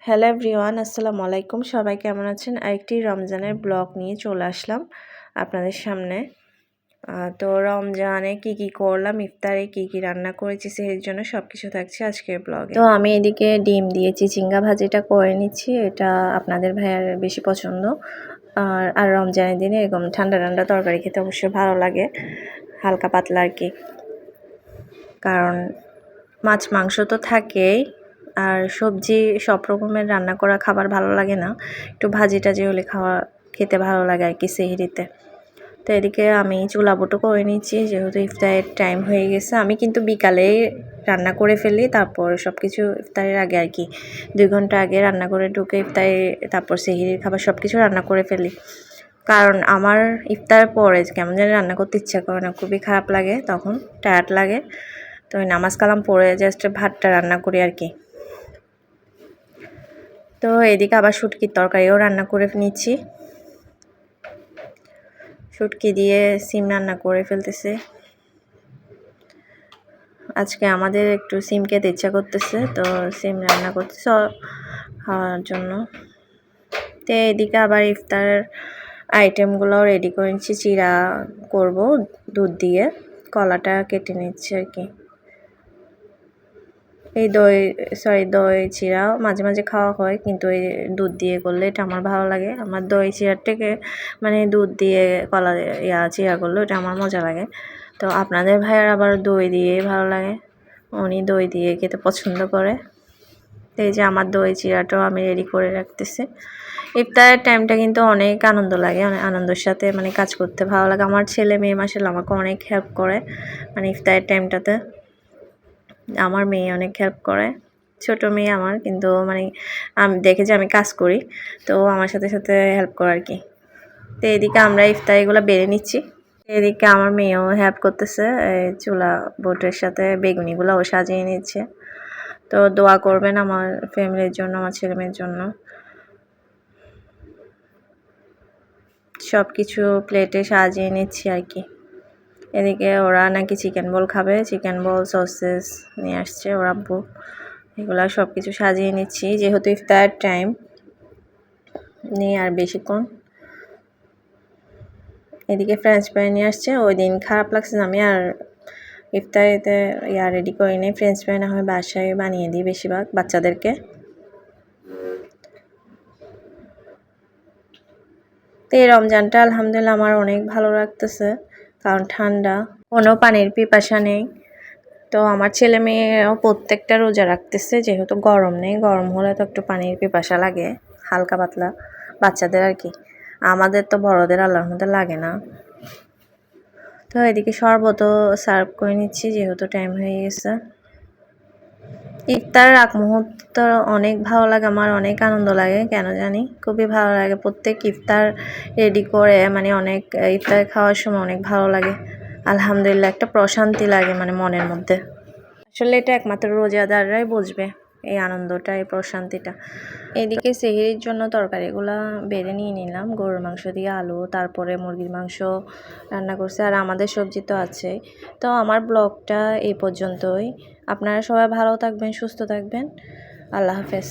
Hello everyone, আসসালামু আলাইকুম। সবাই কেমন আছেন? আরেকটি রমজানের ব্লগ নিয়ে চলে আসলাম আপনাদের সামনে। তো রমজানে কি করলাম, ইফতারে কি রান্না করেছি, সেহের জন্য সব কিছু থাকছে আজকের ব্লগে। তো আমি এদিকে ডিম দিয়ে চিচিঙ্গা ভাজিটা করে নিচ্ছি। এটা আপনাদের ভাইয়ার বেশি পছন্দ। আর রমজানের দিনে এরকম ঠান্ডা ঠান্ডা তরকারি খেতে অবশ্যই ভালো লাগে, হালকা পাতলা আর কি। কারণ মাছ মাংস তো থাকেই, আর সবজি সব রকমের রান্না করা খাবার ভালো লাগে না, একটু ভাজি টাজি হলে খেতে ভালো লাগে আর কি সেহরিতে। তো এদিকে আমি চুলা বুটো করে নিচ্ছি, যেহেতু ইফতারের টাইম হয়ে গেছে। আমি কিন্তু বিকালে রান্না করে ফেলি, তারপর সব কিছু ইফতারের আগে আর কি 2 ঘন্টা আগে রান্না করে ঢুকে ইফতারে, তারপর সেহরির খাবার সব কিছু রান্না করে ফেলি। কারণ আমার ইফতার পরে কেমন যেন রান্না করতে ইচ্ছা করে না, খুবই খারাপ লাগে, তখন টায়ার্ড লাগে। তো ওই নামাজ কালাম পড়ে জাস্ট ভাতটা রান্না করি আর কি। তো এদিকে আবার শুটকির তরকারিও রান্না করে নিচ্ছি। শুটকি দিয়ে সিম রান্না করে ফেলতেছে। আজকে আমাদের একটু সিম খেতে ইচ্ছা করতেছে, তো সিম রান্না করতেছে খাওয়ার জন্য। তো এদিকে আবার ইফতারের আইটেমগুলো রেডি করে নিচ্ছি। চিড়া করব দুধ দিয়ে, কলাটা কেটে নিচ্ছি আর কি। এই দই চিড়াও মাঝে মাঝে খাওয়া হয়, কিন্তু এই দুধ দিয়ে করলে এটা আমার ভালো লাগে। আমার দই চিড়ার থেকে মানে দুধ দিয়ে কলা চিড়া করলে এটা আমার মজা লাগে। তো আপনাদের ভাইয়ার আবার দই দিয়ে ভালো লাগে, উনি দই দিয়ে খেতে পছন্দ করে। তো এই যে আমার দই চিড়াটাও আমি রেডি করে রাখতেছি। ইফতারের টাইমটা কিন্তু অনেক আনন্দ লাগে, অনেক আনন্দের সাথে মানে কাজ করতে ভালো লাগে। আমার ছেলে মেয়ে মাসাল্লাহ আমাকে অনেক হেল্প করে, মানে ইফতারের টাইমটাতে আমার মেয়ে অনেক হেল্প করে। ছোট মেয়ে আমার, কিন্তু মানে আমি দেখে যে আমি কাজ করি, তো আমার সাথে সাথে হেল্প করে আর কি। তো এদিকে আমরা ইফতারিগুলো বেড়ে নিচ্ছি। এদিকে আমার মেয়েও হেল্প করতেছে, চুলা বোটের সাথে বেগুনিগুলো ও সাজিয়ে নিচ্ছে। তো দোয়া করবেন আমার ফ্যামিলির জন্য, আমার ছেলে মেয়ের জন্য। সব কিছু প্লেটে সাজিয়ে নিচ্ছি আর কি। এদিকে ওরা নাকি চিকেন বল খাবে, চিকেন বল সসেস নিয়ে আসছে ওর আব্বু। এগুলা সব কিছু সাজিয়ে নিচ্ছি, যেহেতু ইফতার টাইম নেই আর বেশিক্ষণ। এদিকে ফ্রেঞ্চ ফ্রাই নিয়ে আসছে। ওই দিন খারাপ লাগছে, আমি আর ইফতারিতে রেডি করি নি। ফ্রেঞ্চ ফ্রাই না হয় বাসায় বানিয়ে দিই বেশিরভাগ বাচ্চাদেরকে। তো এই রমজানটা আলহামদুলিল্লাহ আমার অনেক ভালো লাগতেছে, কারণ ঠান্ডা, কোনো পানির পিপাসা নেই। তো আমার ছেলে মেয়েও প্রত্যেকটা রোজা রাখতেছে, যেহেতু গরম নেই। গরম হলে তো একটু পানির পিপাসা লাগে হালকা পাতলা, বাচ্চাদের আর কি। আমাদের তো বড়দের আল্লাহর মধ্যে লাগে না। তো এদিকে শরবতও সার্ভ করে নিচ্ছি, যেহেতু টাইম হয়ে গেছে। ইফতারের আগ মুহূর্ত অনেক ভালো লাগে, আমার অনেক আনন্দ লাগে, কেন জানি খুবই ভালো লাগে। প্রত্যেক ইফতার রেডি করে মানে অনেক ইফতার খাওয়ার সময় অনেক ভালো লাগে, আলহামদুলিল্লাহ একটা প্রশান্তি লাগে মানে মনের মধ্যে। আসলে এটা একমাত্র রোজাদাররাই বুঝবে এই আনন্দটা, এই প্রশান্তিটা। এদিকে সেহরির জন্য তরকারিগুলো বেড়ে নিয়ে নিলাম। গরুর মাংস দিয়ে আলু, তারপরে মুরগির মাংস রান্না করছে, আর আমাদের সবজি তো আছেই। তো আমার ব্লগটা এই পর্যন্তই। আপনারা সবাই ভালো থাকবেন, সুস্থ থাকবেন। আল্লাহ হাফেজ।